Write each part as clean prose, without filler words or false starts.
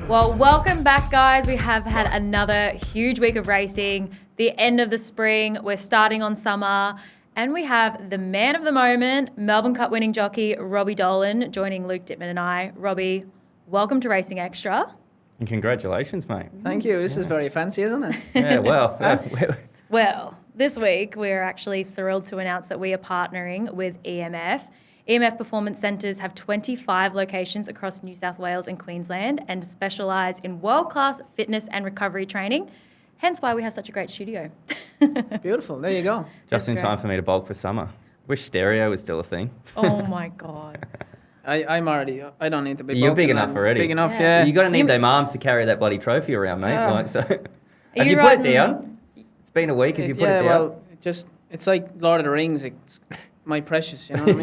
Well, welcome back, guys. We have had another huge week of racing, the end of the spring. We're starting on summer, and we have the man of the moment, Melbourne Cup winning jockey Robbie Dolan, joining Luke Dittman and I. Robbie, welcome to Racing Extra. And congratulations, mate. Thank you. This is very fancy, isn't it? Yeah, well. Well, this week we're actually thrilled to announce that we are partnering with EMF. EMF Performance Centres have 25 locations across New South Wales and Queensland and specialise in world-class fitness and recovery training, hence why we have such a great studio. Beautiful. There you go. Just in time for me to bulk for summer. Wish stereo was still a thing. Oh, my God. I don't need to be You're big bulking. enough already. Big enough, yeah. You got to need them arms to carry that bloody trophy around, mate. Yeah. Like, so. Have you you put it down? It's been a week. Have you put it down? Well, it's like Lord of the Rings. It's my precious, you know what I mean?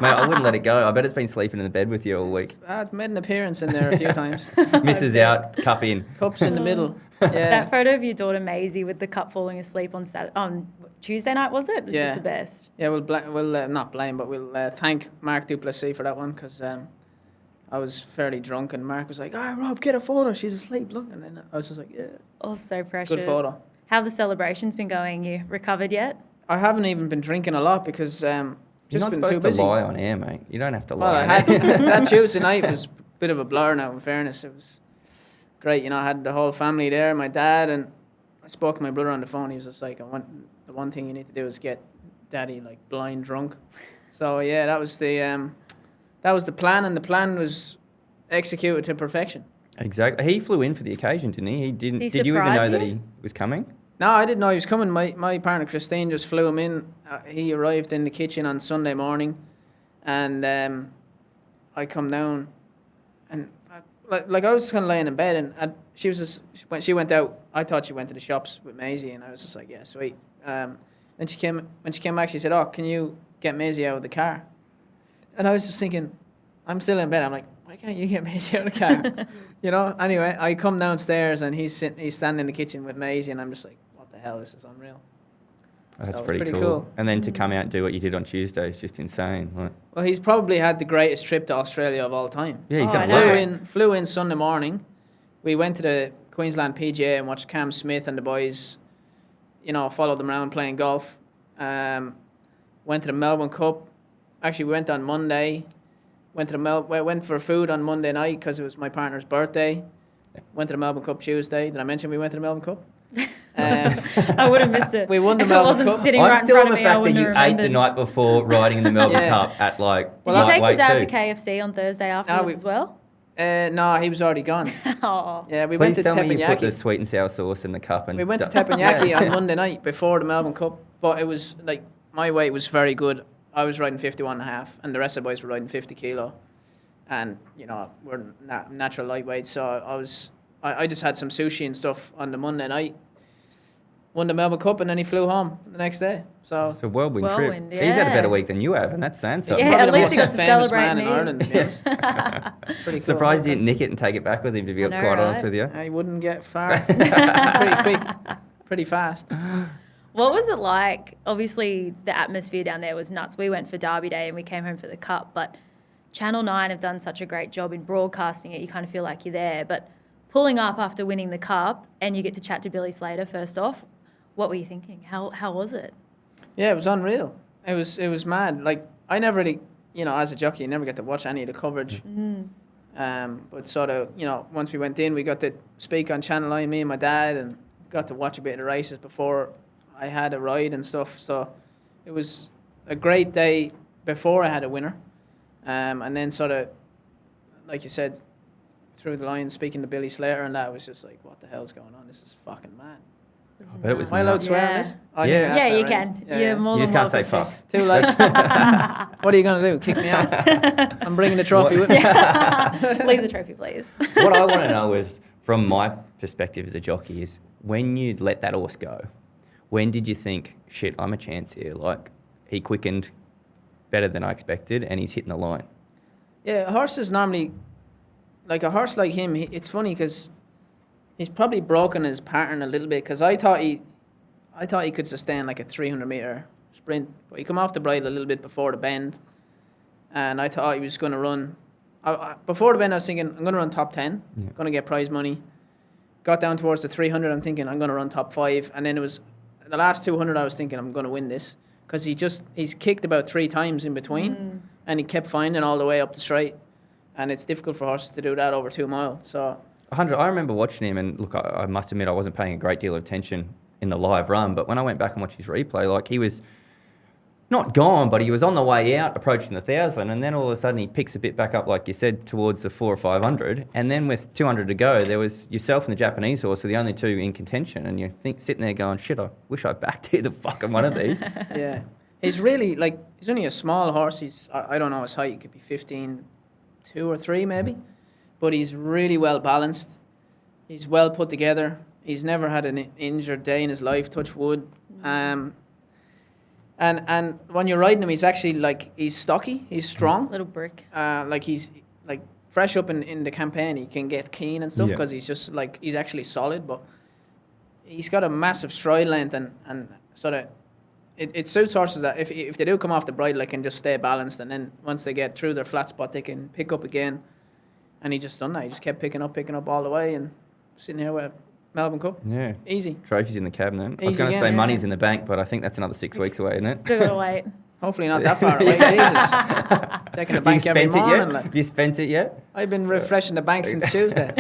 Mate, I wouldn't let it go. I bet it's been sleeping in the bed with you all week. It's made an appearance in there a few times. Misses out, cup in. Cups in the middle. Yeah. That photo of your daughter Maisie with the cup falling asleep on Tuesday night, was it? It was just the best. Yeah, we'll not blame, but we'll thank Mark Duplessis for that one, because I was fairly drunk and Mark was like, Rob, get a photo. She's asleep. Look. And then I was just like, yeah. Oh, so precious. Good photo. How have the celebrations been going? You recovered yet? I haven't even been drinking a lot because just You're not been supposed too busy. to lie on air, mate. You don't have to lie. Well, I had that Tuesday night was a bit of a blur now, in fairness. It was great. You know, I had the whole family there, my dad, and I spoke to my brother on the phone. He was just like, the one thing you need to do is get daddy, like, blind drunk. So, yeah, that was the plan, and the plan was executed to perfection. Exactly. He flew in for the occasion, didn't he? Did you even surprise know you? that he was coming? No, I didn't know he was coming. My partner, Christine, just flew him in. He arrived in the kitchen on Sunday morning, and I come down, and I was kind of laying in bed, and she was just, when she went out, I thought she went to the shops with Maisie, and I was just like, yeah, sweet. Then when she came back, she said, oh, can you get Maisie out of the car? And I was just thinking, I'm still in bed. I'm like, why can't you get Maisie out of the car? You know. Anyway, I come downstairs, and he's standing in the kitchen with Maisie, and I'm just like, what the hell? This is unreal. That's So pretty cool. And then to come out and do what you did on Tuesday is just insane. Like, Well, he's probably had the greatest trip to Australia of all time. yeah, he's Oh, got I to know. love it. Flew in Sunday morning. We went to the Queensland PGA and watched Cam Smith and the boys, you know, followed them around playing golf. Went to the Melbourne Cup. Actually, we went on Monday. Went for food on Monday night because it was my partner's birthday. Went to the Melbourne Cup Tuesday. Did I mention we went to the Melbourne Cup? I would have missed it. We won the If Melbourne it wasn't Cup. sitting right I'm in still front on of the me, I fact that wouldn't you have ate the remembered. night before riding in the Melbourne Yeah. Cup at like Did you take your lightweight dad too. to KFC on Thursday afterwards as well? No, he was already gone. Oh, Yeah, we Please went to tell me you put the Teppanyaki. sweet and sour sauce in the cup. And We went to done. Teppanyaki on Monday night before the Melbourne Cup, but it was like my weight was very good. I was riding 51.5, and the rest of the boys were riding 50 kilo, and you know we're natural lightweight. So I just had some sushi and stuff on the Monday night. Won the Melbourne Cup, and then he flew home the next day. So It's a whirlwind trip. Whirlwind, He's had a yeah. better week than you have, and that's saying he's something. Yeah, probably at least the he got most to famous celebrate man in me. Ireland. To be honest. Pretty cool. Surprised you didn't nick it and take it back with him, to be I know, quite honest right? with you. I wouldn't get far. Pretty quick, pretty fast. what was it like? Obviously, the atmosphere down there was nuts. We went for Derby Day and we came home for the Cup, but Channel 9 have done such a great job in broadcasting it. You kind of feel like you're there, but pulling up after winning the Cup and you get to chat to Billy Slater first off, what were you thinking? How was it? Yeah, it was unreal. It was mad. Like, I never really, you know, as a jockey, you never get to watch any of the coverage. But sort of, you know, once we went in, we got to speak on Channel 9, me and my dad, and got to watch a bit of the races before I had a ride and stuff. So it was a great day before I had a winner. And then sort of, like you said, through the line, speaking to Billy Slater and that, was just like, what the hell's going on? This is fucking mad. I bet it was Am I allowed to nuts. swear on Yeah. this? I Yeah. think I asked Yeah, that you already. can. Yeah, You're yeah. more You than just can't say welcome fuck. Too late. What are you going to do? Kick me out? I'm bringing the trophy with me. to. Leave the trophy, please. What I want to know is, from my perspective as a jockey, is when you let that horse go, when did you think, shit, I'm a chance here? Like, he quickened better than I expected and he's hitting the line. Yeah, a horse is normally, like a horse like him, it's funny because he's probably broken his pattern a little bit, because I thought he could sustain like a 300-metre sprint, but he come off the bridle a little bit before the bend, and I thought he was going to run Before the bend, I was thinking, I'm going to run top 10, Yeah. going to get prize money. Got down towards the 300, I'm thinking, I'm going to run top 5. And then it was the last 200, I was thinking, I'm going to win this. Because he's kicked about 3 times in between, and he kept finding all the way up the straight. And it's difficult for horses to do that over 2 miles. So 100. I remember watching him, and look, I must admit I wasn't paying a great deal of attention in the live run, but when I went back and watched his replay, like he was not gone, but he was on the way out, approaching the 1,000, and then all of a sudden he picks a bit back up, like you said, towards the 400 or 500, and then with 200 to go, there was yourself and the Japanese horse were the only 2 in contention, and you think sitting there going, shit, I wish I backed either fucking one of these. yeah, he's really he's only a small horse. I don't know his height. He could be 15, 2 or 3 maybe, but he's really well balanced. He's well put together. He's never had an injured day in his life. Touch wood. And when you're riding him, he's actually he's stocky. He's strong. Little brick. He's fresh up in the campaign. He can get keen and stuff Yeah. because he's just he's actually solid. But he's got a massive stride length and sort of it suits horses that if they do come off the bridle, they can just stay balanced, and then once they get through their flat spot, they can pick up again. And he just done that. He just kept picking up all the way, and sitting here with Melbourne Cup. Yeah. Easy. Trophies in the cabinet. I was Easy going to again, say yeah. money's in the bank, but I think that's another 6 weeks away, isn't it? Still gotta wait. Hopefully not that far away. Jesus. Checking the bank every morning. Have you spent it yet? I've been refreshing the bank since Tuesday.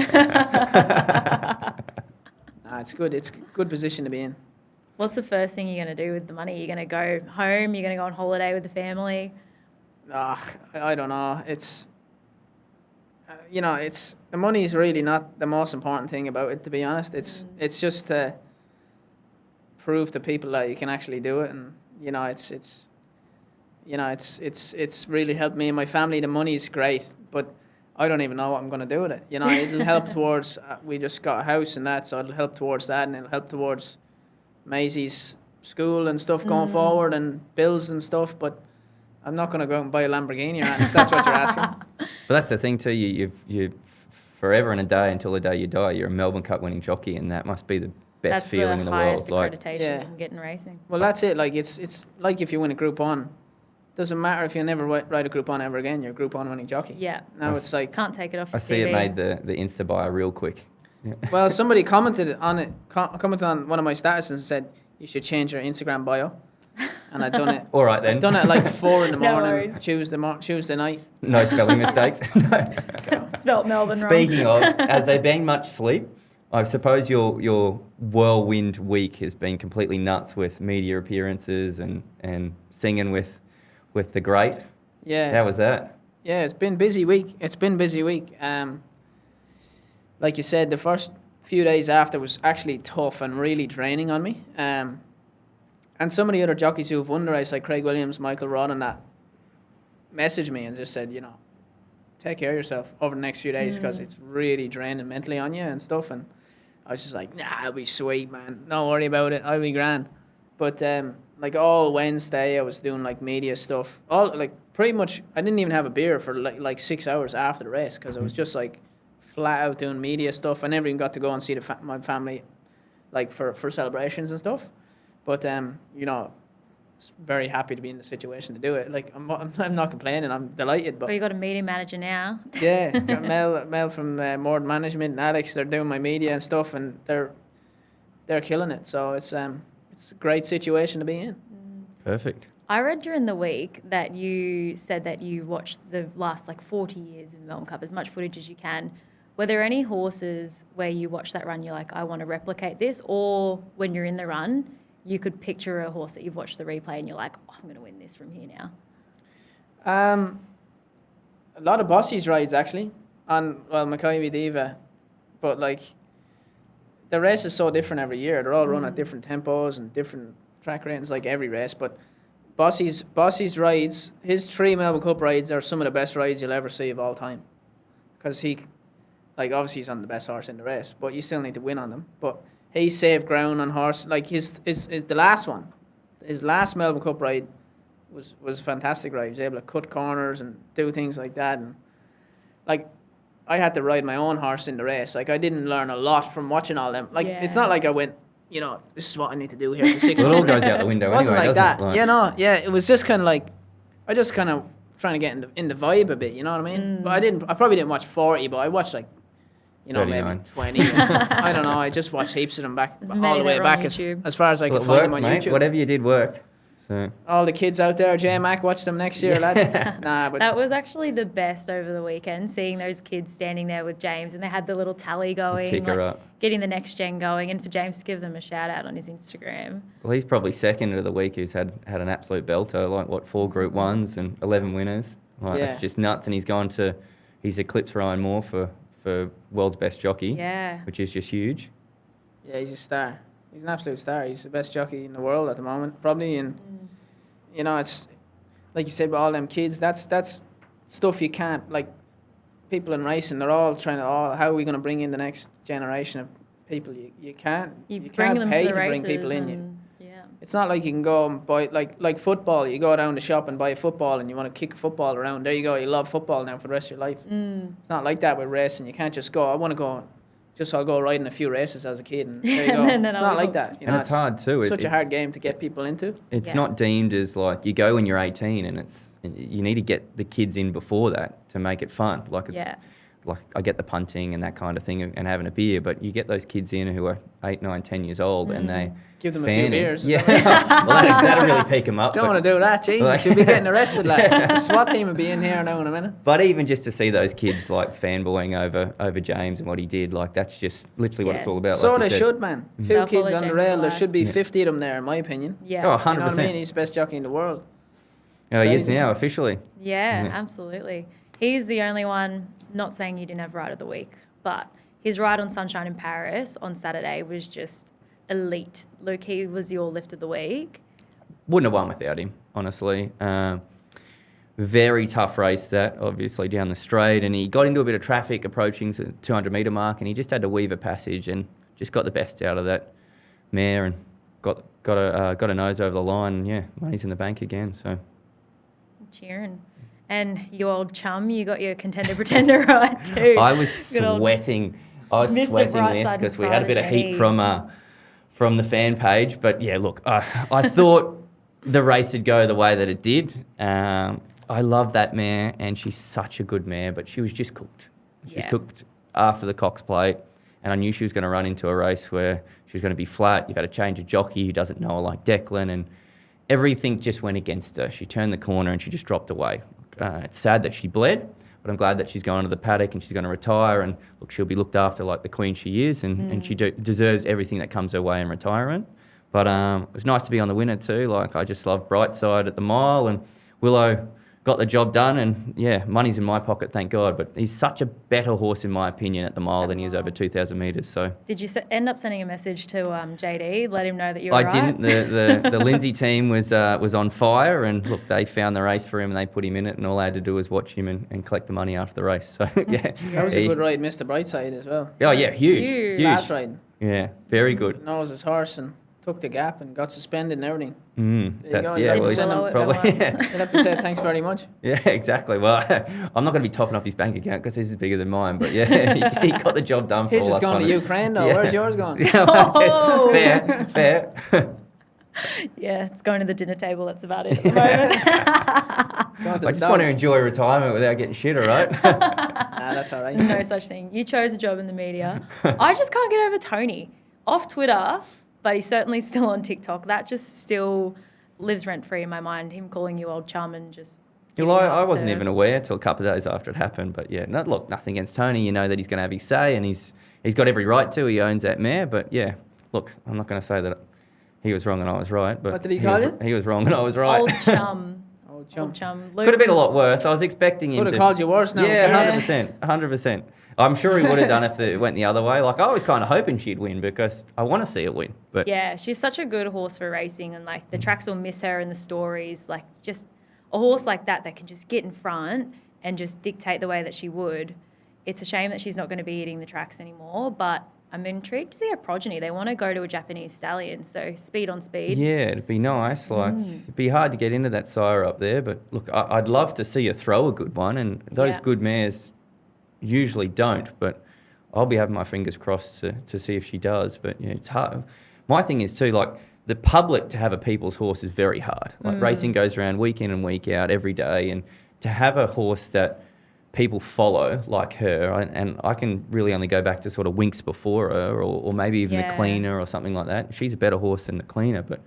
It's good. It's a good position to be in. What's the first thing you're gonna do with the money? You're gonna go home? You're gonna go on holiday with the family? I don't know. It's it's the money is really not the most important thing about it, to be honest. It's just to prove to people that you can actually do it, and it's really helped me and my family. The money's great, but I don't even know what I'm going to do with it. It'll help towards. We just got a house and that, so it'll help towards that, and it'll help towards Maisie's school and stuff going forward, and bills and stuff. But I'm not going to go out and buy a Lamborghini, or anything, if that's what you're asking. But that's the thing too. You forever and a day until the day you die. You're a Melbourne Cup winning jockey, and that must be the best feeling in the world. That's the highest accreditation you can get in racing. Well, that's it. It's like if you win a Group 1. Doesn't matter if you never ride a Group 1 ever again. You're a Group 1 winning jockey. Yeah. Now it's like can't take it off. I see TV. it made the Insta bio real quick. Yeah. Well, somebody commented on it. Commented on one of my statuses and said you should change your Instagram bio. And I'd done it. All right then. I'd done it at 4 in the No morning, worries. Tuesday night. No spelling mistakes. No. Spelt Melbourne wrong. Speaking of, has there been much sleep? I suppose your whirlwind week has been completely nuts with media appearances and singing with the great. Yeah. How was that? Yeah, it's been busy week. Like you said, the first few days after was actually tough and really draining on me. And some of the other jockeys who have won the race, like Craig Williams, Michael Rod, and that, messaged me and just said, take care of yourself over the next few days because it's really draining mentally on you and stuff. And I was just like, nah, I'll be sweet, man. Don't worry about it. I'll be grand. But all Wednesday, I was doing media stuff. Pretty much, I didn't even have a beer for like 6 hours after the race because I was just flat out doing media stuff. I never even got to go and see my family for celebrations and stuff. But very happy to be in the situation to do it. I'm not complaining. I'm delighted. But you got a media manager now. Yeah, got Mel from Mord Management and Alex. They're doing my media and stuff, and they're killing it. So it's a great situation to be in. Perfect. I read during the week that you said that you watched the last 40 years in Melbourne Cup, as much footage as you can. Were there any horses where you watched that run, you're like, I want to replicate this, or when you're in the run, you could picture a horse that you've watched the replay and you're like, oh, I'm going to win this from here now? A lot of Bossies rides, actually, on, Mackay Diva. But, the race is so different every year. They're all run at different tempos and different track ratings, like every race. But Bossies rides, his 3 Melbourne Cup rides are some of the best rides you'll ever see of all time. Because he, obviously he's on the best horse in the race, but you still need to win on them. But he saved ground on horse. The last one, his last Melbourne Cup ride was a fantastic ride. He was able to cut corners and do things like that. And I had to ride my own horse in the race. I didn't learn a lot from watching all them. It's not like I went, this is what I need to do here at the 600. Well, it all goes out the window It wasn't anyway, like doesn't that. it? It was just kind of I just kind of trying to get in the vibe a bit. You know what I mean? But I probably didn't watch 40, but I watched like, maybe 20. I don't know. I just watched heaps of them back all the way back as far as I could find them on YouTube. Whatever you did worked. So all the kids out there, J-Mac, watch them next year, lad. But that was actually the best over the weekend, seeing those kids standing there with James, and they had the little tally going, getting the next gen going, and for James to give them a shout out on his Instagram. Well, he's probably second of the week who's had an absolute belter, 4 Group 1s and 11 winners. That's just nuts, and he's eclipsed Ryan Moore for world's best jockey, which is just huge. Yeah, he's a star. He's an absolute star. He's the best jockey in the world at the moment, probably. And, it's like you said with all them kids, that's stuff you can't, like, people in racing, they're all trying to, how are we going to bring in the next generation of people? You can't. You can't pay to bring people in. It's not like you can go and buy, like football, you go down the shop and buy a football and you want to kick a football around. There you go, you love football now for the rest of your life. It's not like that with racing. You can't just go, I want to go... I'll go riding a few races as a kid, and there you go. It's not like that. And it's hard too. It's such a hard game to get people into. It's not deemed as like you go when you're 18, and you need to get the kids in before that to make it fun. Like I get the punting and that kind of thing and having a beer, but you get those kids in who are 8, 9, 10 years old, and they give them a few beers. Yeah, well, that'll really pick them up. Don't want to do that, jeez. You'll be getting arrested. The SWAT team will be in here now in a minute. But even just to see those kids like fanboying over James and what he did, like that's just literally what it's all about. So like they should, man. 2 kids on the rail. There should be 50 of them there, in my opinion. Yeah. Oh, 100%. You know what I mean? He's the best jockey in the world. Oh, yes, now officially. Yeah, absolutely. He's the only one, not saying you didn't have ride of the week, but his ride on Sunshine in Paris on Saturday was just elite. Luke, he was your lift of the week. Wouldn't have won without him, honestly. Very tough race that, obviously, down the straight, and he got into a bit of traffic approaching the 200-metre mark, and he just had to weave a passage and just got the best out of that mare and got a nose over the line, and yeah, money's in the bank again. So, cheering. And your old chum, you got your contender pretender right too. I was sweating. This because we had a bit of heat from the fan page. But yeah, look, I thought the race would go the way that it did. I love that mare, and she's such a good mare, but she was just cooked. She was cooked after the Cox Plate, and I knew she was going to run into a race where she was going to be flat. You've had to change a jockey who doesn't know her like Declan, and everything just went against her. She turned the corner and she just dropped away. It's sad that she bled, but I'm glad that she's going to the paddock and she's going to retire, and look, she'll be looked after like the queen she is, and she deserves everything that comes her way in retirement. But it was nice to be on the winner too. Like, I just love Brightside at the mile, and Willow got the job done, and yeah, money's in my pocket, thank God. But he's such a better horse, in my opinion, at the mile than he is over 2,000 metres. So, did you end up sending a message to JD, let him know that you were right? I didn't. The Lindsay team was on fire, and look, they found the race for him and they put him in it, and all I had to do was watch him and collect the money after the race. So yeah, that was a good ride, Mr. Brightside as well. Oh yeah, huge. Last ride. Yeah, very good. Knows his horse and took the gap and got suspended and everything. That's well, probably. You'd have to say thanks very much. Yeah, exactly. Well, I'm not going to be topping up his bank account because his is bigger than mine. But yeah, he got the job done. His is going to Ukraine though. Yeah. Where's yours going? Yeah, well, fair. Yeah, it's going to the dinner table. That's about it at the moment. I just want to enjoy retirement without getting shit, all right? That's all right. No such thing. You chose a job in the media. I just can't get over Tony. Off Twitter, but he's certainly still on TikTok. That just still lives rent-free in my mind, him calling you old chum and just... Well, I wasn't even aware till a couple of days after it happened. But yeah, look, nothing against Tony. You know that he's going to have his say, and he's got every right to. He owns that mare. But yeah, look, I'm not going to say that he was wrong and I was right. But what did he call you? He was wrong and I was right. Old chum. Old chum. Could have been a lot worse. I was expecting him to... Could have called you worse now. Yeah, 100%. I'm sure he would have done if it went the other way. Like, I was kind of hoping she'd win because I want to see it win. But yeah, she's such a good horse for racing, and like the tracks will miss her in the stories. Like, just a horse like that can just get in front and just dictate the way that she would. It's a shame that she's not going to be hitting the tracks anymore, but I'm intrigued to see her progeny. They want to go to a Japanese stallion, so speed on speed. Yeah, it'd be nice. Like, it'd be hard to get into that sire up there, but look, I'd love to see her throw a good one, and those good mares usually don't, but I'll be having my fingers crossed to see if she does. But yeah, it's hard. My thing is too, like, the public to have a people's horse is very hard. Like, racing goes around week in and week out every day, and to have a horse that people follow like her, and I can really only go back to sort of Winks before her, or maybe even the Cleaner or something like that. She's a better horse than the Cleaner, but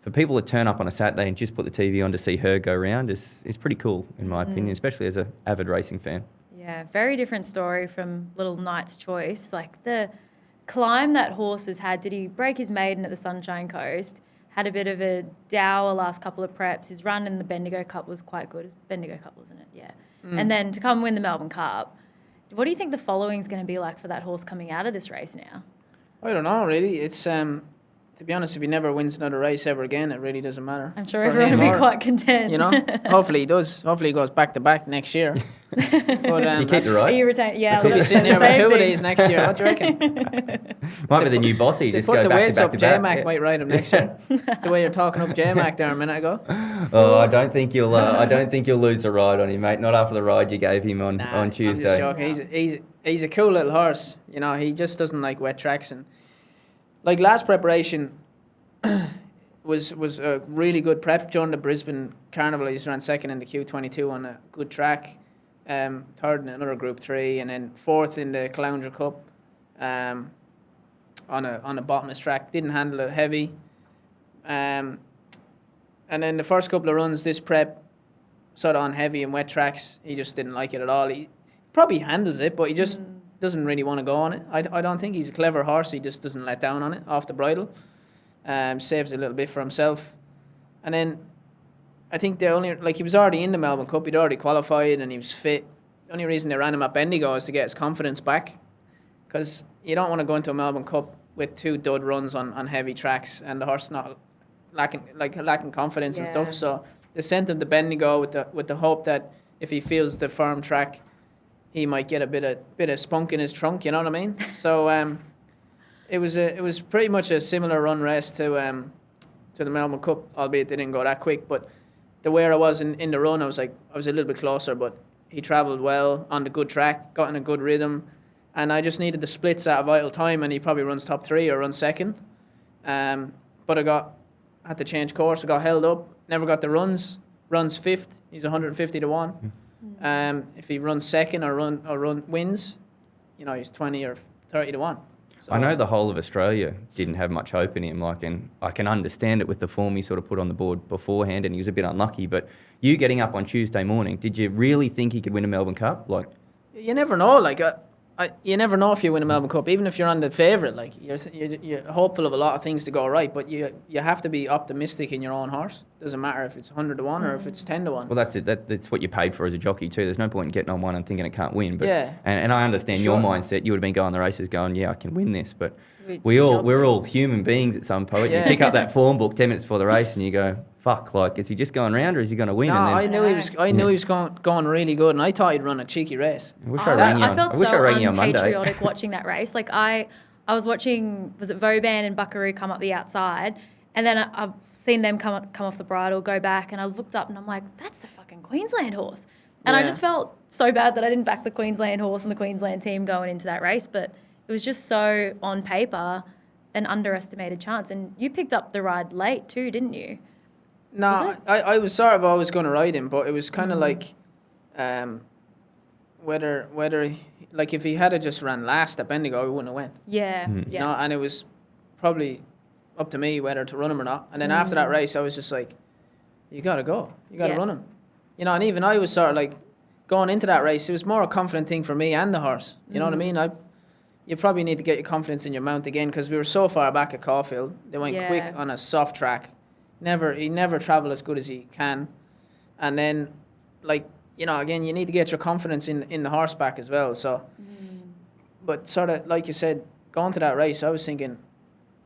for people to turn up on a Saturday and just put the TV on to see her go round is pretty cool, in my opinion, especially as an avid racing fan. Yeah, very different story from Little Knight's Choice. Like the climb that horse has had. Did he break his maiden at the Sunshine Coast? Had a bit of a dour last couple of preps. His run in the Bendigo Cup was quite good. It's Bendigo Cup, wasn't it? Yeah. And then to come win the Melbourne Cup. What do you think the following's going to be like for that horse coming out of this race now? I don't know, really. It's to be honest, if he never wins another race ever again, it really doesn't matter. I'm sure everyone will be quite content. You know, hopefully he does. Hopefully he goes back to back next year. But you keep it right. Are you retain? Yeah, could be sitting there with two of these next year. What do you reckon? Might be the new bossy. Just put go the back weights to back up. to back. J-Mac might ride him next year. The way you're talking up J-Mac there a minute ago. Oh, I don't think you'll. I don't think you'll lose the ride on him, mate. Not after the ride you gave him on Tuesday. I'm just joking. He's a cool little horse. You know, he just doesn't like wet tracks, and like last preparation was a really good prep. During the Brisbane Carnival, he ran second in the Q22 on a good track, third in another Group 3, and then fourth in the Challenger Cup on a bottomless track. Didn't handle it heavy. And then the first couple of runs this prep, sort of on heavy and wet tracks, he just didn't like it at all. He probably handles it, but he just doesn't really want to go on it. I don't think he's a clever horse. He just doesn't let down on it off the bridle. Saves a little bit for himself. And then I think he was already in the Melbourne Cup. He'd already qualified and he was fit. The only reason they ran him at Bendigo is to get his confidence back, because you don't want to go into a Melbourne Cup with 2 dud runs on heavy tracks and the horse not lacking confidence and stuff. So they sent him to Bendigo with the hope that if he feels the firm track, he might get a bit of spunk in his trunk. You know what I mean? So it was pretty much a similar run race to the Melbourne Cup, albeit they didn't go that quick. But the way I was in the run, I was a little bit closer, but he travelled well on the good track, got in a good rhythm, and I just needed the splits at a vital time, and he probably runs top 3 or runs second. But I had to change course. I got held up, never got the runs. Runs 5th, he's 150 to 1. If he runs second or wins, you know, he's 20 or 30 to 1. So I know the whole of Australia didn't have much hope in him, and I can understand it with the form he sort of put on the board beforehand, and he was a bit unlucky. But you getting up on Tuesday morning, did you really think he could win a Melbourne Cup? You never know. You never know if you win a Melbourne Cup, even if you're on the favourite. Like you're hopeful of a lot of things to go right, but you have to be optimistic in your own horse. Doesn't matter if it's 100 to 1 or if it's 10 to 1. Well, that's it. That's what you paid for as a jockey too. There's no point in getting on one and thinking it can't win. But yeah. And I understand your mindset. You would have been going the races going, yeah, I can win this. But we're all human beings at some point. Yeah. You pick up that form book 10 minutes before the race and you go, fuck, is he just going round or is he going to win? No, and then, I knew he was going really good, and I thought he'd run a cheeky race. I felt so Monday. unpatriotic watching that race. Like I was watching, was it Vauban and Buckaroo come up the outside, and then I've seen them come off the bridle, go back, and I looked up and I'm like, that's the fucking Queensland horse. And I just felt so bad that I didn't back the Queensland horse and the Queensland team going into that race, but it was just so on paper an underestimated chance. And you picked up the ride late too, didn't you? No, I was sort of always going to ride him, but it was kind of like whether like if he had just ran last at Bendigo, he wouldn't have went. Yeah, You know, and it was probably up to me whether to run him or not. And then after that race, I was just like, you got to go. You got to run him. You know, and even I was sort of like, going into that race, it was more a confident thing for me and the horse. You know what I mean? You probably need to get your confidence in your mount again, because we were so far back at Caulfield. They went quick on a soft track. He never travelled as good as he can. And then, like, you know, again, you need to get your confidence in the horse back as well. So, but sort of, like you said, going to that race, I was thinking,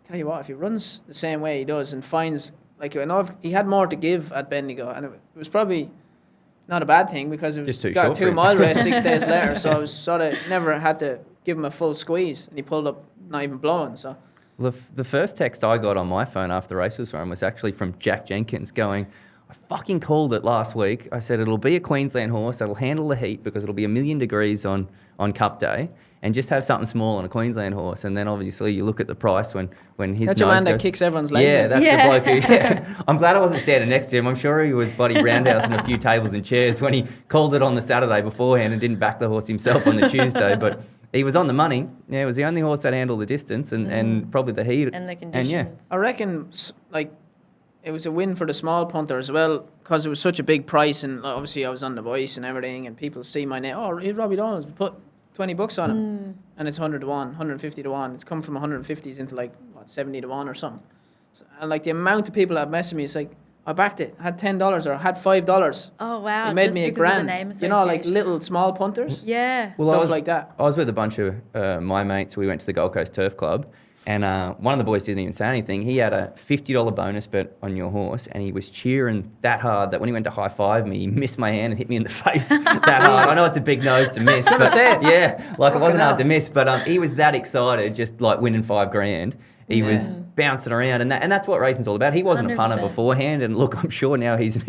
tell you what, if he runs the same way he does and finds, like, I know he had more to give at Bendigo, and it was probably not a bad thing, because it was got a 2-mile race 6 days later, so I was sort of never had to give him a full squeeze, and he pulled up not even blowing, so. The first text I got on my phone after the race was from was actually from Jack Jenkins going, I fucking called it last week. I said it'll be a Queensland horse that'll handle the heat because it'll be 1,000,000 degrees on Cup Day, and just have something small on a Queensland horse. And then obviously you look at the price when his That's your nose man that goes- kicks everyone's legs. Yeah, out. that's the bloke who. Yeah. I'm glad I wasn't standing next to him. I'm sure he was bloody roundhousing a few tables and chairs when he called it on the Saturday beforehand and didn't back the horse himself on the Tuesday. But he was on the money. Yeah, it was the only horse that handled the distance and probably the heat And the conditions. yeah, I reckon, like, it was a win for the small punter as well because it was such a big price, and obviously I was on the Voice and everything, and people see my name. Oh, he's Robbie Dolan. Put $20 on him, and it's 100 to 1, 150 to 1. It's come from 150s into like 70 to 1 or something. So, and like the amount of people that messaged me, it's like I backed it. I had $10 or I had $5. Oh wow! It made just me a because of the grand. name You know, like association. little small punters, Yeah. Well, I stuff was- like that. I was with a bunch of my mates. We went to the Gold Coast Turf Club, and one of the boys didn't even say anything. He had a $50 bonus bet on your horse, and he was cheering that hard that when he went to high five me, he missed my hand and hit me in the face that hard. I know it's a big nose to miss, gonna but say it. yeah, like it wasn't hell. hard to miss. But he was that excited, just like winning $5,000. He was bouncing around, and that's what racing's all about. He wasn't a punter 100%. beforehand, and look, I'm sure now he's an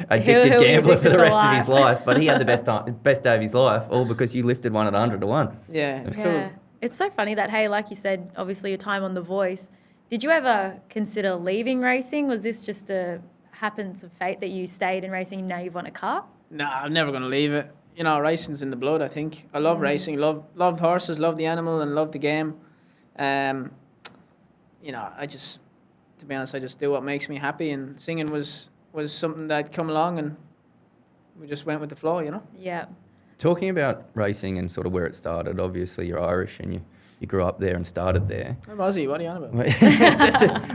addicted He'll be gambler for addicted the for rest of his life. life. But he had the best day of his life, all because you lifted one at 100 to 1. Yeah, it's Yeah. cool. It's so funny that, hey, like you said, obviously your time on The Voice. Did you ever consider leaving racing? Was this just a happens of fate that you stayed in racing and now you've won a cup? Nah, I'm never going to leave it. You know, racing's in the blood, I think. I love racing, love horses, love the animal, and love the game. You know, to be honest, I just do what makes me happy, and singing was something that come along, and we just went with the flow, you know? Yeah. Talking about racing and sort of where it started, obviously you're Irish and you grew up there and started there. I'm Aussie, what are you on about?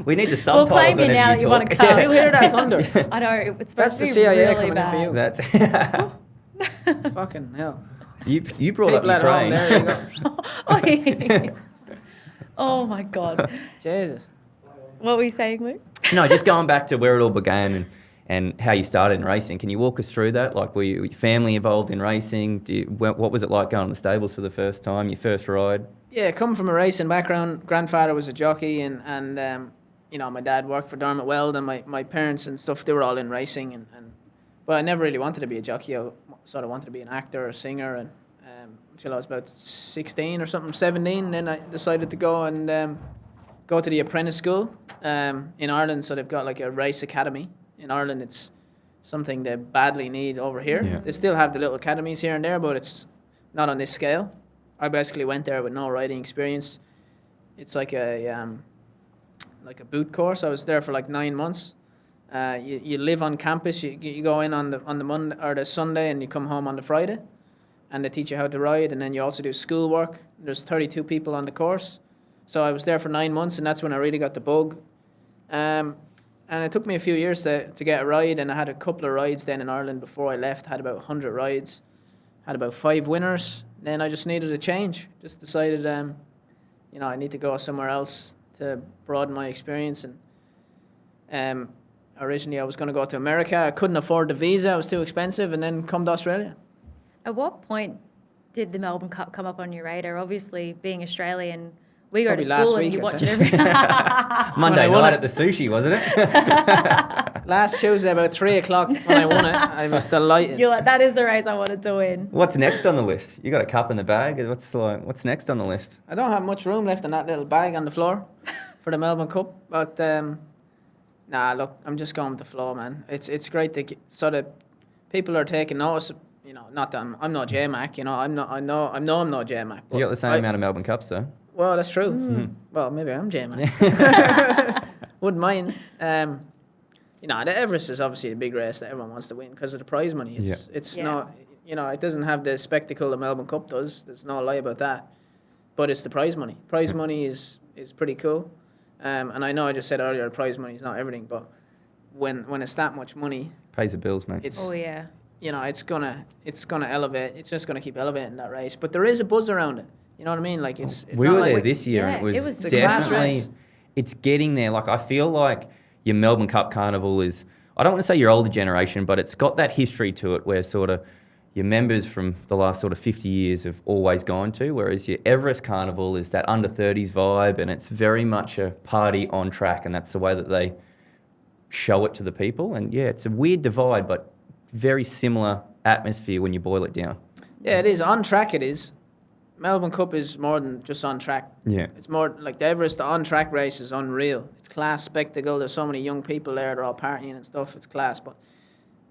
We need the Well, subtitles play me whenever now you that you want talk. to come. You hear that thunder? I know, it's That's supposed the to be CIA really coming in for bad. you. That's Fucking hell. you brought People up at home, Ukraine. there you go. Oh my God. Jesus. What were you saying, Luke? No, just going back to where it all began and how you started in racing. Can you walk us through that? Like, were your family involved in racing? What was it like going to the stables for the first time, your first ride? Yeah, coming from a racing background, grandfather was a jockey, and you know, my dad worked for Dermot Weld, and my parents and stuff, they were all in racing, but I never really wanted to be a jockey. I sort of wanted to be an actor or a singer, and until I was about 16 or something, 17, and then I decided to go and go to the apprentice school in Ireland. So they've got like a race academy in Ireland. It's something they badly need over here. Yeah. They still have the little academies here and there, but it's not on this scale. I basically went there with no riding experience. It's like a boot course. I was there for like 9 months. You live on campus. You go in on the Monday or the Sunday, and you come home on the Friday, and they teach you how to ride. And then you also do schoolwork. There's 32 people on the course, so I was there for 9 months, and that's when I really got the bug. And it took me a few years to get a ride, and I had a couple of rides then in Ireland before I left. Had about 100 rides, had about 5 winners. Then I just needed a change. Just decided, you know, I need to go somewhere else to broaden my experience. And originally I was going to go to America. I couldn't afford the visa. It was too expensive. And then come to Australia. At what point did the Melbourne Cup come up on your radar? Obviously, being Australian, we go to Probably last school and week, you I'd watch say. it every Monday I won night it. at the sushi, wasn't it? Last Tuesday about 3 o'clock when I won it, I was delighted. You're like, that is the race I wanted to win. What's next on the list? You got a cup in the bag. What's next on the list? I don't have much room left in that little bag on the floor for the Melbourne Cup. But, nah, look, I'm just going with the flow, man. It's great to sort of people are taking notice. You know, not that I'm not J-Mac, you know, I'm not J-Mac. You got the same amount of Melbourne Cups, though. Well, that's true. Well, maybe I'm J-Mac. Wouldn't mind. You know, the Everest is obviously a big race that everyone wants to win because of the prize money. It's Yeah. not, you know, it doesn't have the spectacle the Melbourne Cup does. There's no lie about that. But it's the prize money. Prize money is pretty cool. And I know I just said earlier, the prize money is not everything, but when it's that much money, Pays the bills, mate. it's Oh, yeah. you know, it's gonna elevate. It's just gonna keep elevating that race. But there is a buzz around it. You know what I mean? Like it's we not were like there this year, Yeah, and it it was was a class definitely. race. It's getting there. Like, I feel like your Melbourne Cup Carnival is. I don't want to say your older generation, but it's got that history to it where sort of your members from the last sort of 50 years have always gone to, whereas your Everest Carnival is that under 30s vibe, and it's very much a party on track, and that's the way that they show it to the people. And yeah, it's a weird divide, but very similar atmosphere when you boil it down. Yeah, it is. On track it is. Melbourne Cup is more than just on track. Yeah. It's more like the Everest, the on-track race is unreal. It's class spectacle. There's so many young people there. They're all partying and stuff. It's class. But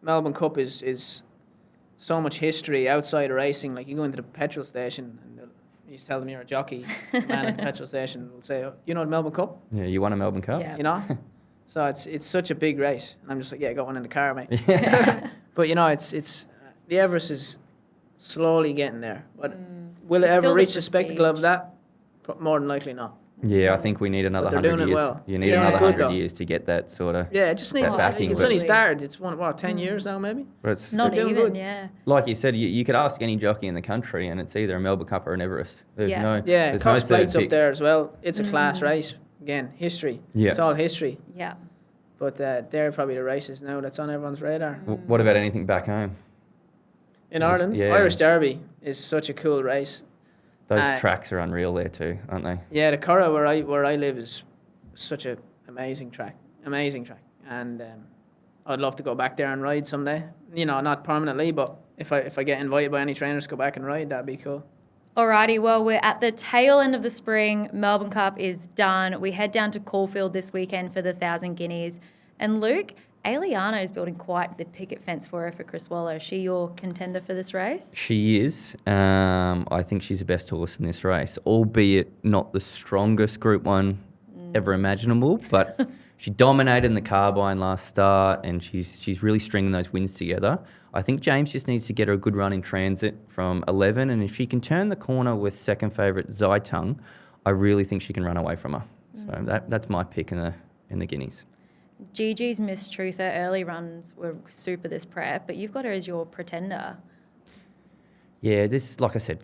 Melbourne Cup is so much history outside of racing. Like, you go into the petrol station and you tell them you're a jockey. The man at the petrol station will say, oh, you know the Melbourne Cup? Yeah, you won a Melbourne Cup? Yeah. You know? So it's such a big race. And I'm just like, yeah, I got one in the car, mate. But, you know, it's the Everest is slowly getting there. But will it It's ever still the reach the spectacle of prestige. that? More than likely not. Yeah, I think we need another But they're 100 doing it years. well. You need Yeah, another good 100 though. years to get that sort of... Yeah, it just needs. That backing, It's but- only started. It's 10 years now, maybe. But it's, Not They're doing even, good. yeah. like you said, you could ask any jockey in the country and it's either a Melbourne Cup or an Everest. There's Yeah. no... Yeah, there's Cox no third Plate's up pick. there as well. It's a class race. Again, history. Yeah. It's all history. Yeah. But they're probably the races now that's on everyone's radar. What about anything back home? In Ireland, Yeah. Irish Derby is such a cool race. Those tracks are unreal there too, aren't they? Yeah, the Curragh where I live is such an amazing track, and I'd love to go back there and ride someday. You know, not permanently, but if I get invited by any trainers to go back and ride, that'd be cool. Alrighty, well, we're at the tail end of the spring. Melbourne Cup is done. We head down to Caulfield this weekend for the 1,000 Guineas. And Luke, Ailiana is building quite the picket fence for her for Chris Waller. Is she your contender for this race? She is. I think she's the best horse in this race, albeit not the strongest Group 1 ever imaginable, but she dominated in the Carbine last start and she's really stringing those wins together. I think James just needs to get her a good run in transit from 11, and if she can turn the corner with second favourite Zaitung, I really think she can run away from her. So that's my pick in the Guineas. Gigi's Miss Truth, her early runs were super this prep, but you've got her as your pretender. Yeah, this, like I said,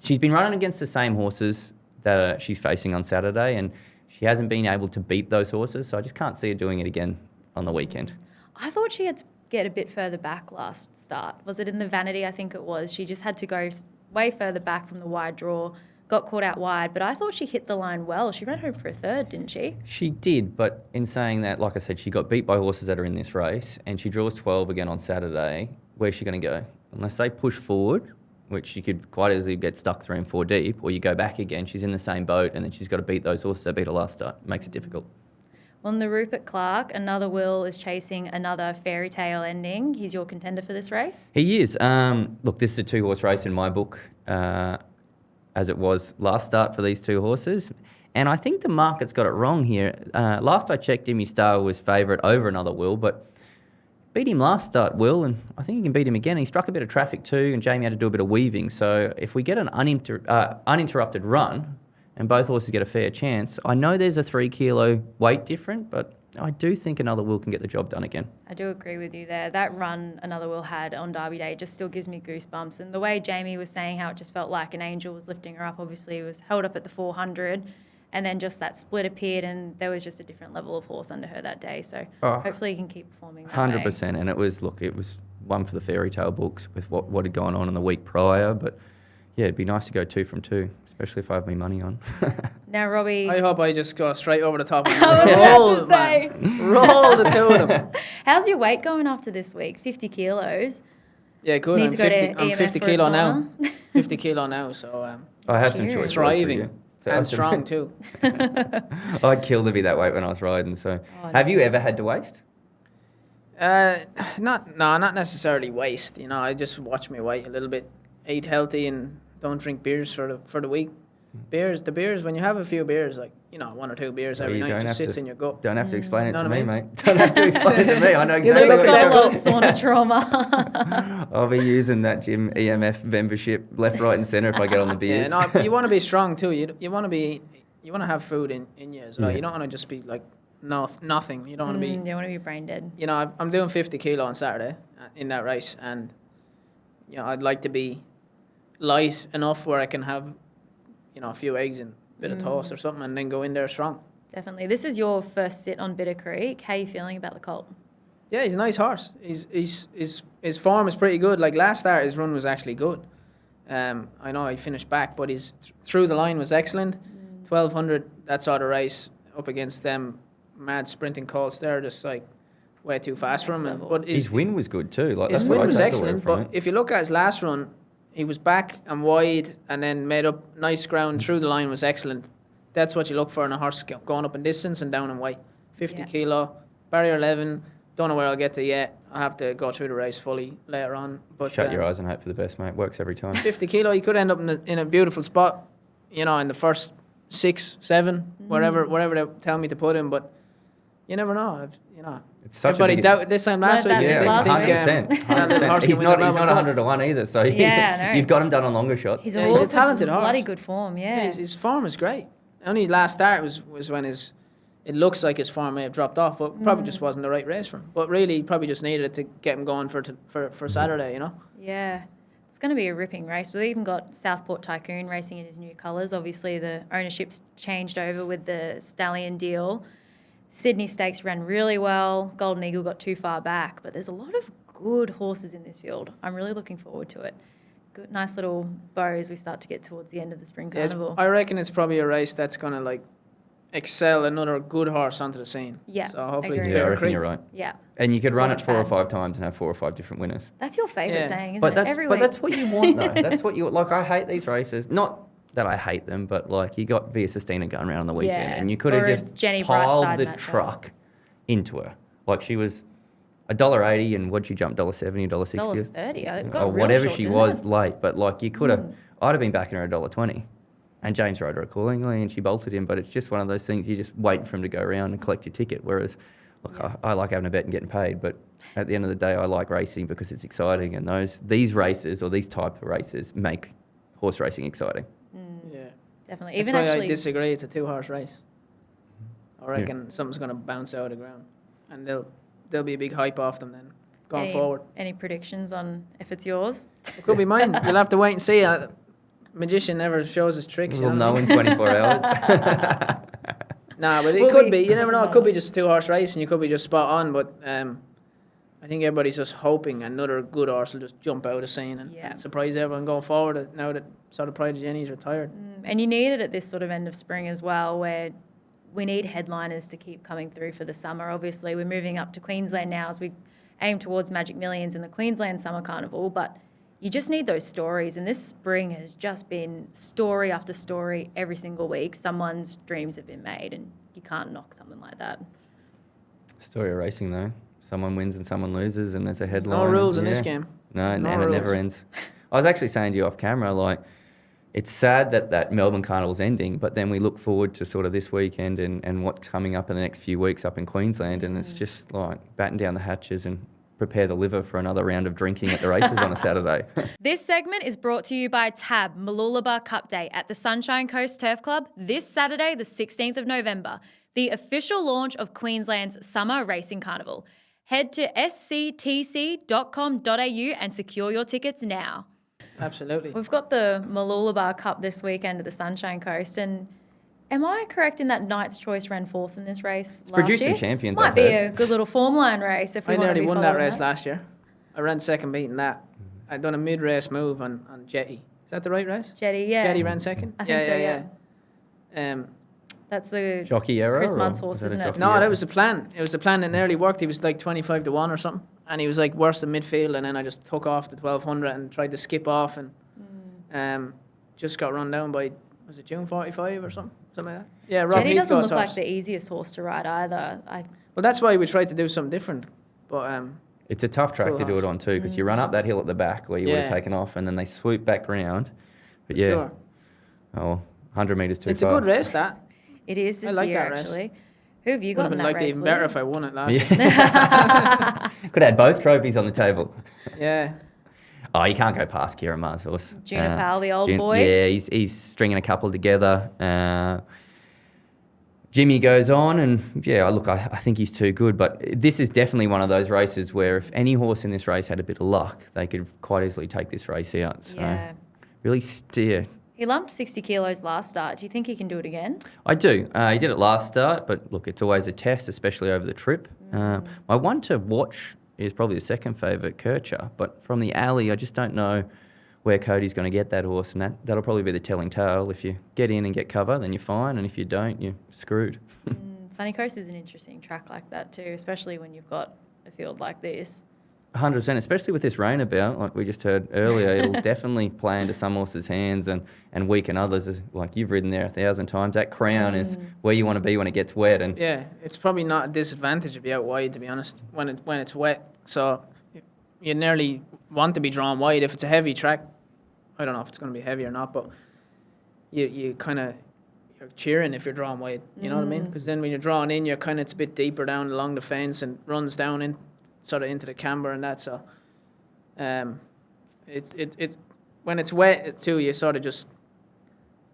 she's been running against the same horses that she's facing on Saturday, and she hasn't been able to beat those horses, so I just can't see her doing it again on the weekend. I thought she had to get a bit further back last start. Was it in the Vanity? I think it was. She just had to go way further back from the wide draw, got caught out wide, but I thought she hit the line well. She ran home for a third, didn't she? She did, but in saying that, like I said, she got beat by horses that are in this race, and she draws 12 again on Saturday. Where's she going to go? Unless they push forward, which she could quite easily get stuck 3 and 4 deep, or you go back again, she's in the same boat, and then she's got to beat those horses that beat her last start. Makes it difficult. On the Rupert Clark, another Will is chasing another fairy tale ending. He's your contender for this race? He is. Look, this is a 2-horse race in my book, as it was last start for these 2 horses. And I think the market's got it wrong here. Last I checked, Jimmy Star was favourite over another Will, but beat him last start, Will, and I think he can beat him again. He struck a bit of traffic too, and Jamie had to do a bit of weaving. So if we get an uninterrupted run and both horses get a fair chance, I know there's a 3 kilo weight difference, but I do think another Will can get the job done again. I do agree with you there. That run another Will had on Derby Day just still gives me goosebumps. And the way Jamie was saying how it just felt like an angel was lifting her up, obviously it was held up at the 400, and then just that split appeared and there was just a different level of horse under her that day. So hopefully he can keep performing that 100%. way. And it was one for the fairy tale books with what had gone on in the week prior. But yeah, it'd be nice to go 2 from 2, especially if I have my money on. Now, Robbie, I hope I just go straight over the top and I was roll, about to say. man. Roll the 2 of them. How's your weight going after this week? 50 kilos. Yeah, good. Need I'm to go to 50. I'm EMF 50 for a kilo now. sauna. 50 kilo now. So I have some Cheers. choice. thriving and strong too. I'd kill to be that weight when I was riding. So, Oh, have you ever had to waste? Not necessarily waste. You know, I just watch my weight a little bit, eat healthy, and don't drink beers for the week. The beers. When you have a few beers, like 1 or 2 beers every you night, don't just have sits to- in your gut. Don't have to explain it Know to what me, I mean? mate. Don't have to explain it to me. I know You exactly look Luke's what at got a you're lot of doing. sauna trauma. I'll be using that gym EMF membership left, right, and centre if I get on the Yeah, beers. no, you want to be strong too. You want to have food in you as well. Yeah. You don't want to just be like nothing. You don't want to be. You want to be brain dead. You know, I'm doing 50 kilo on Saturday in that race, and I'd like to be light enough where I can have a few eggs and a bit of toast or something, and then go in there strong. Definitely. This is your first sit on Bitter Creek. How are you feeling about the colt? Yeah, he's a nice horse. His form is pretty good. Like last start, his run was actually good. I know he finished back, but his through the line was excellent. 1200, that sort of race up against them mad sprinting colts. They're just like way too fast for him. Next level. But His win was good too. Like his that's what win I was take away excellent. from But it. if you look at his last run, he was back and wide and then made up nice ground through the line was excellent. That's what you look for in a horse going up in distance and down in weight. 50 kilo, barrier 11. Don't know where I'll get to yet. I'll have to go through the race fully later on. But Shut your eyes and hope for the best, mate. Works every time. 50 kilo, you could end up in a beautiful spot, in the first 6, 7, wherever they tell me to put him. But you never know. It's such everybody a big... doubted this time last week. Learned that Yeah, this last week. 100%. He's not 100 to 1 either, so Yeah, I know. you've got him done on longer shots. He's Yeah, a he's a horse talented with horse. bloody good form, yeah. His form is great. Only his last start was when it looks like his form may have dropped off, but probably just wasn't the right race for him. But really, he probably just needed it to get him going for Saturday, Yeah. It's going to be a ripping race. We've even got Southport Tycoon racing in his new colours. Obviously, the ownership's changed over with the Stallion deal. Sydney Stakes ran really well. Golden Eagle got too far back. But there's a lot of good horses in this field. I'm really looking forward to it. Good, nice little bow as we start to get towards the end of the Spring Carnival. I reckon it's probably a race that's going to, excel another good horse onto the scene. Yeah, So hopefully it's agree. Yeah, I Bear reckon Creek. you're right. Yeah. And you could run it Not 4 or bad. 5 times and have 4 or 5 different winners. That's your favourite Yeah. saying, isn't But it? that's Every but week. that's what you want though. That's what you like. I hate these races. Not that I hate them, but you got Via Sistina going around on the weekend, Yeah. and you could have Or a just Jenny piled Brightside the matchup. truck into her. She was $1.80, and what'd she jump? $1.70, $1.60, $1.30. It got or real whatever short, she didn't was it? late. But you could have. I'd have been backing her $1.20. And James rode her accordingly, and she bolted him. But it's just one of those things, you just wait for him to go around and collect your ticket. Whereas, I like having a bet and getting paid. But at the end of the day, I like racing because it's exciting. And these races or these type of races make horse racing exciting. Yeah. Definitely. That's Even why actually, I disagree. It's a 2-horse race. I reckon something's going to bounce out of the ground. And there'll be a big hype off them then going forward. Any predictions on if it's yours? It could be mine. You'll have to wait and see. Magician never shows his tricks. We'll you know what I in mean? 24 hours. Nah, but it Will could we- be. You never know. It could be just a 2-horse race and you could be just spot on. But I think everybody's just hoping another good horse will just jump out of the scene and surprise everyone going forward now that sort of Pride of Jenny's retired. And you need it at this sort of end of spring as well, where we need headliners to keep coming through for the summer. Obviously, we're moving up to Queensland now as we aim towards Magic Millions in the Queensland Summer Carnival, but you just need those stories. And this spring has just been story after story every single week. Someone's dreams have been made, and you can't knock something like that. Story of racing, though. Someone wins and someone loses, and there's a headline. No rules in Yeah. this game. No, and No it rules. never ends. I was actually saying to you off camera, it's sad that Melbourne Carnival's ending, but then we look forward to sort of this weekend and what's coming up in the next few weeks up in Queensland, and it's just batten down the hatches and prepare the liver for another round of drinking at the races on a Saturday. This segment is brought to you by TAB Mooloolaba Cup Day at the Sunshine Coast Turf Club this Saturday, the 16th of November, the official launch of Queensland's Summer Racing Carnival. Head to sctc.com.au and secure your tickets now. Absolutely. We've got the Mooloolaba Cup this weekend at the Sunshine Coast, and am I correct in that Knight's Choice ran fourth in this race last produced some year? champions, Might I've be heard. a good little form line race if we I want to nearly be won that following race last year. I ran second beating that. I'd done a mid-race move on Jetty. Is that the right race? Jetty, yeah. Jetty ran second? I think so, yeah. That's the Jockey error? Chris or Munt's is horse, that a isn't it? jockey No, error? that was the plan. It was the plan that nearly worked. He was 25 to 1 or something. And he was worse than midfield. And then I just took off the 1200 and tried to skip off and just got run down by, was it June 45 or something? Something like that. Yeah, Rob Jetty doesn't Heathcote's look like horse. the easiest horse to ride either. Well, that's why we tried to do something different. But It's a tough track Cool to do horse. it on too, because you run up that hill at the back where you would have Yeah. taken off, and then they swoop back round. But for yeah, sure. 100 metres too It's a far. good race, that. It is this I like year, that race. actually. Who have you Would got have in been that liked race, even better Lou? if I won it last year. Yeah. Could have had both trophies on the table. Yeah. Oh, you can't go past Kieran Ma's horse. Junior Powell, the old boy. Yeah, he's stringing a couple together. Jimmy goes on, and yeah, look, I think he's too good. But this is definitely one of those races where if any horse in this race had a bit of luck, they could quite easily take this race out. So Yeah. really steer. He lumped 60 kilos last start. Do you think he can do it again? I do. He did it last start, but look, it's always a test, especially over the trip. My one to watch is probably the second favourite, Kircher. But from the alley, I just don't know where Cody's going to get that horse, and that'll probably be the telling tale. If you get in and get cover, then you're fine, and if you don't, you're screwed. Sunny Coast is an interesting track like that too, especially when you've got a field like this. 100%, especially with this rain about, like we just heard earlier, it'll definitely play into some horses' hands and weaken others. Like you've ridden there 1,000 times. That crown is where you want to be when it gets wet. And yeah, it's probably not a disadvantage to be out wide, to be honest, when it's wet. So you nearly want to be drawn wide. If it's a heavy track, I don't know if it's going to be heavy or not, but you kind of, you're cheering if you're drawn wide. You know what I mean? Because then when you're drawn in, it's a bit deeper down along the fence and runs down in sort of into the camber and that. So it's when it's wet too, you sort of just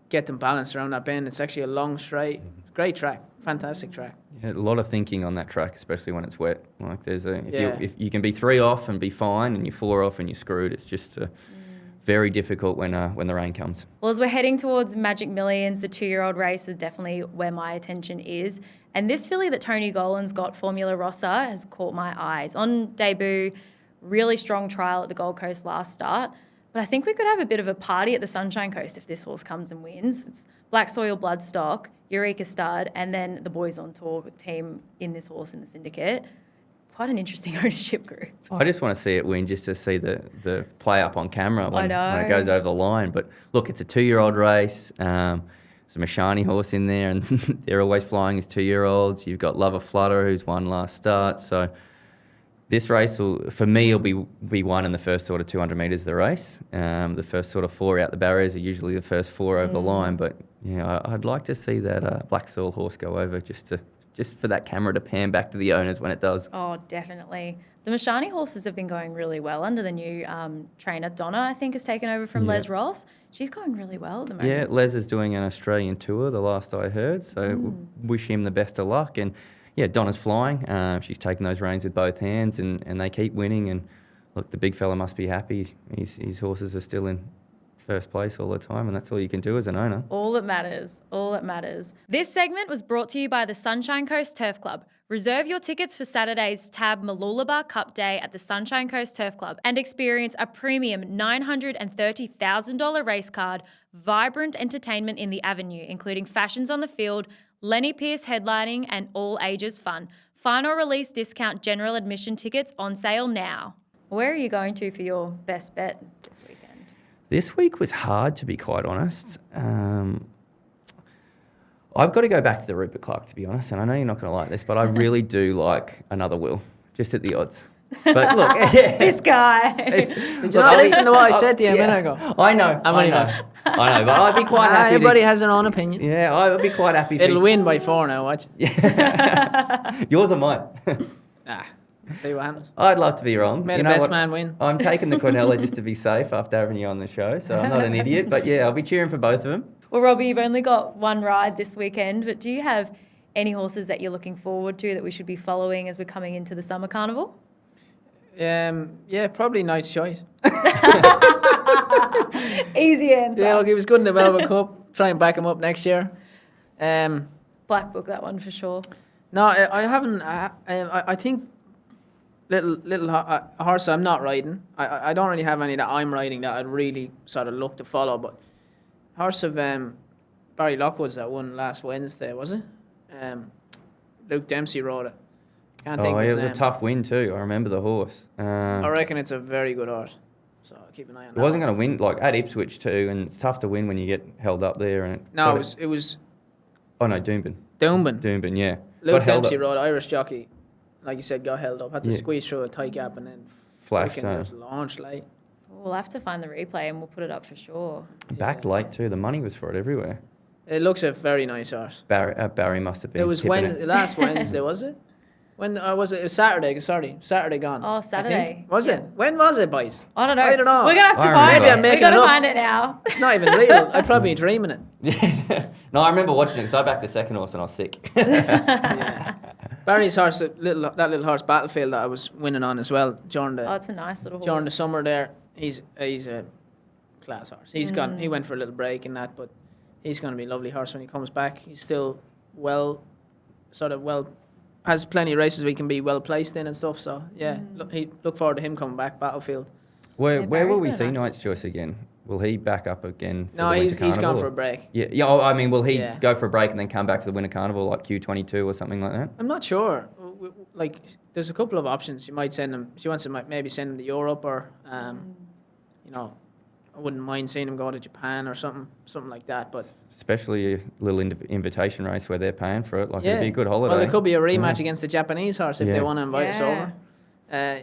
get them balanced around that bend. It's actually a long straight, great track, fantastic track. Yeah, a lot of thinking on that track, especially when it's wet. Like if you can be 3 off and be fine, and you're 4 off and you're screwed. It's just very difficult when the rain comes. Well, as we're heading towards Magic Millions, the 2-year-old race is definitely where my attention is. And this filly that Tony Golan's got, Formula Rossa, has caught my eyes. On debut, really strong trial at the Gold Coast last start. But I think we could have a bit of a party at the Sunshine Coast if this horse comes and wins. It's Black Soil Bloodstock, Eureka Stud, and then the Boys on Tour team in this horse in the syndicate. Quite an interesting ownership group. I just want to see it win, just to see the play up on camera when it goes over the line. But look, it's a 2-year-old race. There's a Mashani horse in there, and they're always flying as 2-year-olds. You've got Lover Flutter, who's won last start. So this race will be won in the first sort of 200 metres of the race. The first sort of 4 out the barriers are usually the first 4 over the line. But yeah, I'd like to see that Black Soil horse go over just for that camera to pan back to the owners when it does. Oh, definitely. The Mashani horses have been going really well under the new trainer. Donna, I think, has taken over from Les Ross. She's going really well at the moment. Yeah, Les is doing an Australian tour, the last I heard, so wish him the best of luck. And yeah, Donna's flying. She's taken those reins with both hands, and they keep winning. And look, the big fella must be happy. His horses are still in first place all the time, and that's all you can do as an owner. All that matters. All that matters. This segment was brought to you by the Sunshine Coast Turf Club. Reserve your tickets for Saturday's Tab Mooloolaba Cup Day at the Sunshine Coast Turf Club and experience a premium $930,000 race card, vibrant entertainment in the Avenue, including fashions on the field, Lenny Pierce headlining, and all ages fun. Final release discount general admission tickets on sale now. Where are you going to for your best bet this weekend? This week was hard, to be quite honest. I've got to go back to the Rupert Clark, to be honest, and I know you're not going to like this, but I really do like Another Will, just at the odds. But look, this guy. Did you not listen to what I said to you a minute ago? I know. I know, but I'd be quite happy. Everybody has their own opinion. Yeah, I'd be quite happy. It'll win by 4 now, watch. Yours or mine? See what happens. I'd love to be wrong. May the best man win. I'm taking the Cornella just to be safe after having you on the show, so I'm not an idiot. But yeah, I'll be cheering for both of them. Well, Robbie, you've only got one ride this weekend, but do you have any horses that you're looking forward to that we should be following as we're coming into the summer carnival? Yeah, probably Nice Choice. Easy answer. Yeah, look, he was good in the Melbourne Cup. Try and back him up next year. Black book that one for sure. No, I haven't. I think little horse I'm not riding. I don't really have any that I'm riding that I'd really sort of look to follow. But horse of Barry Lockwood's that won last Wednesday, was it? Luke Dempsey rode it. Can't think of his it was name. a tough win too. I remember the horse. I reckon it's a very good horse. So I'll keep an eye on that. It wasn't going to win like at Ipswich too, and it's tough to win when you get held up there. And it was. Oh no, Doomben. Doomben, yeah. Luke Dempsey rode Irish jockey, like you said, got held up. Had to squeeze through a tight gap and then flashed. It was launched late. We'll have to find the replay and we'll put it up for sure. Backed late too. The money was for it everywhere. It looks a very nice horse. Barry must have been. It was last Wednesday, was it? When was it? It was Saturday. Sorry, Saturday gone. Oh, Saturday. Was it? When was it, boys? I don't know. I don't know. We're gonna have to find Maybe it. I'm making We're it gonna up. find it now. It's not even real. I'd probably be dreaming it. No, I remember watching it because I backed the second horse and I was sick. Yeah. Barry's horse, that little horse, Battlefield, that I was winning on as well during the. Oh, it's a nice little horse. During the summer there, he's a class horse. He's gone. He went for a little break in that, but he's going to be a lovely horse when he comes back. He's still has plenty of races we can be well placed in and stuff. So yeah, look forward to him coming back. Battlefield. Where will we Barry's see got a nice Knight's Choice again? Will he back up again for No, the he's Winter gone Carnival? for a break. Yeah, yeah. I mean, will he Yeah. go for a break and then come back for the Winter Carnival like Q22 or something like that? I'm not sure. Like, there's a couple of options. You might send him. She wants to maybe send him to Europe, or you know, I wouldn't mind seeing him go to Japan or something like that. But Especially a little invitation race where they're paying for it. Like, yeah, it'd be a good holiday. well, there could be a rematch Yeah. against the Japanese horse if they Yeah. want to invite us over.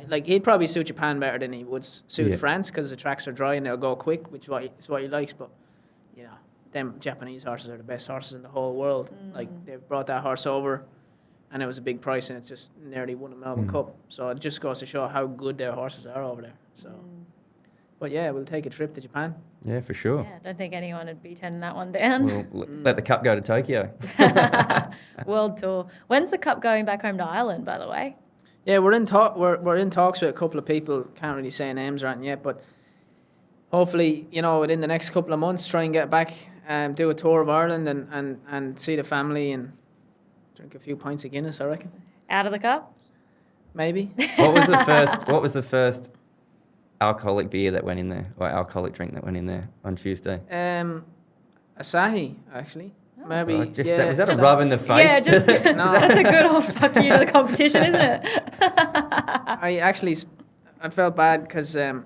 Like, he'd probably suit Japan better than he would suit Yeah. France, because the tracks are dry and they'll go quick, which is what he likes. But you know, them Japanese horses are the best horses in the whole world. Like, they've brought that horse over, and it was a big price, and it's just nearly won a Melbourne Cup. So it just goes to show how good their horses are over there. So, but yeah, we'll take a trip to Japan. Yeah, for sure. Yeah, I don't think anyone would be turning that one down. We'll let the Cup go to Tokyo. World tour. When's the Cup going back home to Ireland, by the way? Yeah, we're in talks with a couple of people. Can't really say names or anything yet, but hopefully, you know, within the next couple of months, try and get back and do a tour of Ireland and see the family and drink a few pints of Guinness, I reckon. Out of the Cup? Maybe. What was the first alcoholic beer that went in there, or alcoholic drink that went in there on Tuesday? Asahi, actually. Maybe. Right, yeah. was that a rub in the face? Yeah, just that's a good old fuck you to the competition, isn't it? I felt bad because I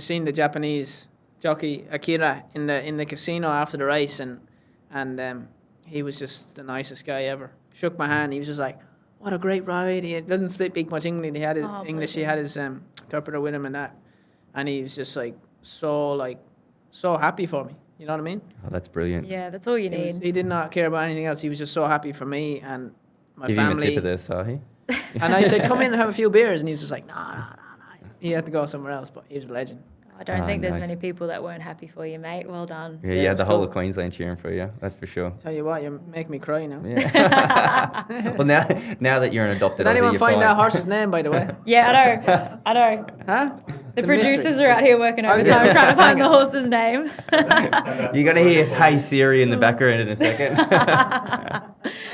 seen the Japanese jockey Akira in the casino after the race, and he was just the nicest guy ever. Shook my hand. He was just like, "What a great ride!" He doesn't speak much English. He had his English. He had his interpreter with him and that, and he was just so happy for me. You know what I mean? Oh, that's brilliant. Yeah, that's all you need. He did not care about anything else. He was just so happy for me and my Give family. him a sip of this, Sahi. And I said, "Come in and have a few beers," and he was just like, "No." He had to go somewhere else, but he was a legend. I don't think there's nice. many people that weren't happy for you, mate. Well done. Yeah, Yeah, you it had the was whole cool. of Queensland cheering for you. That's for sure. Tell you what, you make me cry now. Yeah. Well, now that you're an adopted Did Aussie, anyone you're find fine. that horse's name, by the way? Yeah, I know. Huh? The It's a mystery. producers are out here working Oh, overtime yeah. trying to find the horse's name. You're going to hear Hey Siri in the background in a second.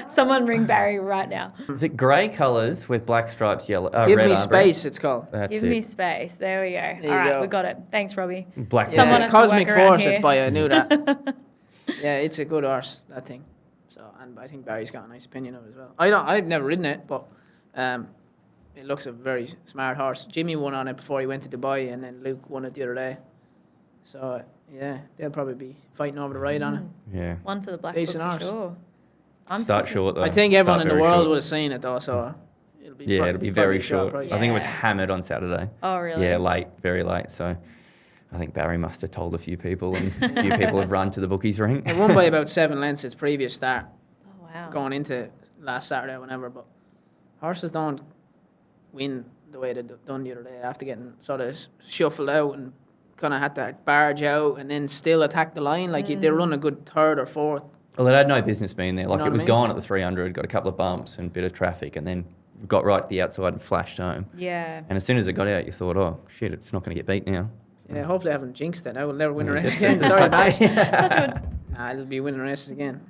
Someone ring Barry right now. Is it grey colours with black stripes, yellow, Give red me armband? space, it's called. That's Give it. me space. There we go. you All right, go. we got it. Thanks, Robbie. Black Someone has to Cosmic work around Force, here. it's by, I knew that. Yeah, it's a good horse, that thing. So, and I think Barry's got a nice opinion of it as well. I've never ridden it, but it looks a very smart horse. Jimmy won on it before he went to Dubai, and then Luke won it the other day. So, yeah, they'll probably be fighting over the ride on it. Yeah. One for the Black Decent Book for horse. sure. I'm Start sticking- short, though. I think everyone Start in the very world short. would have seen it, though, so it'll be Yeah, it'll be very probably a short. price. I think it was Yeah. hammered on Saturday. Oh, really? Yeah, late, very late. So I think Barry must have told a few people, and a few people have run to the bookies ring. It won by about 7 lengths its previous start, Oh, wow. going into last Saturday or whenever, but horses don't win the way they done the other day after getting sort of shuffled out and kind of had to barge out and then still attack the line. Like, they run a good third or fourth. Well, it had no business being there. Like, know it what was I mean? gone at the 300, got a couple of bumps and a bit of traffic, and then got right to the outside and flashed home. Yeah. And as soon as it got out, you thought, oh, shit, it's not going to get beat now. Yeah, hopefully I haven't jinxed it. I will never win a Yeah, race just- again. just Sorry, touch Bash. Nah, I'll be winning races again.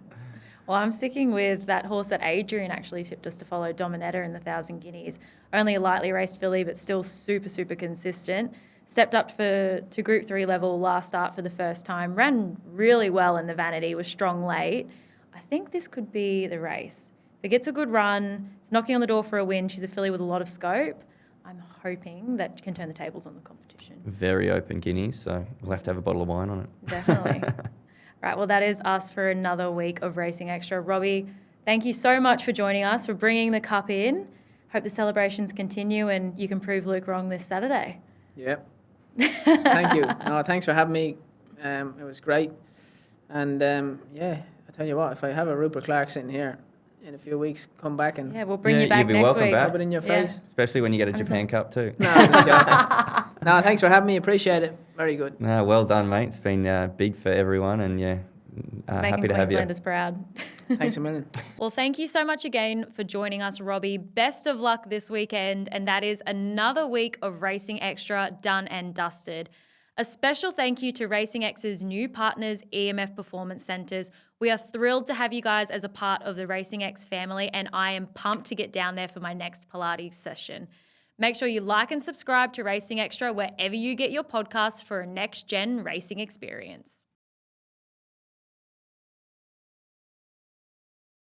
Well, I'm sticking with that horse that Adrian actually tipped us to follow, Dominetta in the 1,000 Guineas. Only a lightly raced filly, but still super, super consistent. Stepped up to Group 3 level last start for the first time. Ran really well in the Vanity, was strong late. I think this could be the race. If it gets a good run, it's knocking on the door for a win. She's a filly with a lot of scope. I'm hoping that can turn the tables on the competition. Very open guineas, so we'll have to have a bottle of wine on it. Definitely. Right, well, that is us for another week of Racing Extra. Robbie, thank you so much for joining us, for bringing the cup in. Hope the celebrations continue and you can prove Luke wrong this Saturday. Yep. Thank you. No, thanks for having me. It was great. And yeah, I tell you what, if I have a Rupert Clark sitting here in a few weeks, come back and Yeah, we'll bring Yeah, you back you'll be next welcome week. back. rub it in your Yeah. face. Especially when you get a Japan Cup too. No, I'm just joking. No, thanks for having me. Appreciate it. Very good. No, well done, mate. It's been big for everyone, and yeah, Making happy to have you. Queenslanders proud. Thanks a million. Well, thank you so much again for joining us, Robbie. Best of luck this weekend, and that is another week of Racing Extra done and dusted. A special thank you to Racing X's new partners, EMF Performance Centres. We are thrilled to have you guys as a part of the Racing X family, and I am pumped to get down there for my next Pilates session. Make sure you like and subscribe to Racing Extra wherever you get your podcasts for a next-gen racing experience.